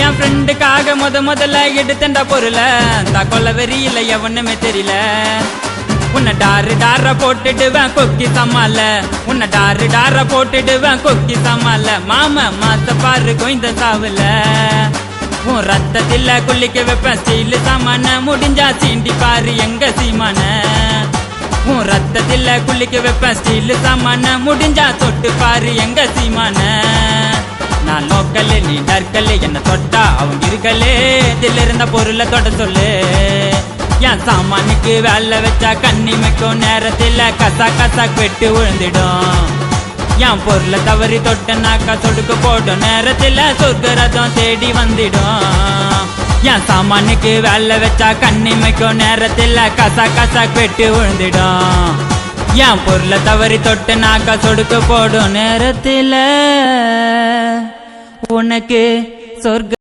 என் ஃப்ரெண்டுக்காக முதல்ல எடுத்தண்டா பொருள கொல்ல வெறியில எவனுமே தெரியல. உன்னை டார போட்டுடுவேன் கொக்கி சமால, உன்னை டார போட்டுடுவேன் கொக்கி சமால. மாம மாத்த பாரு கொய்ந்த சாவுல, உன் ரத்தத்தில குளிக்க வைப்பேன் ஸ்டீல் சாமான. முடிஞ்சா சீண்டி பாரு எங்க சீமான, உன் ரத்தத்தில குளிக்க வைப்பேன் ஸ்டீல் சாமான. முடிஞ்சா தொட்டு பாரு எங்க சீமான. நான் லோக்கல் நீ டர்க்கல், என்ன தொட்டா அவங்க இருக்கலே. இதில் இருந்த பொருளை தொட சொல்லு. என் சாமானுக்கு வேலை வச்சா கண்ணி மிக்கும் நேரத்தில் கசா கசா வெட்டு விழுந்துடும். என் பொருளை தவறி தொட்டனாக்கா சொடுக்கு போடும் நேரத்தில் சொர்க்க ரதம் தேடி வந்துடும். என் சாமானுக்கு வேலை வச்சா கண்ணி மிக்கும் நேரத்தில் கசா கசா வெட்டு விழுந்துடும். என் பொருளை தவறி தொட்டனாக்கா சொடுக்கு போடும் நேரத்தில் உனக்கு சொர்க்க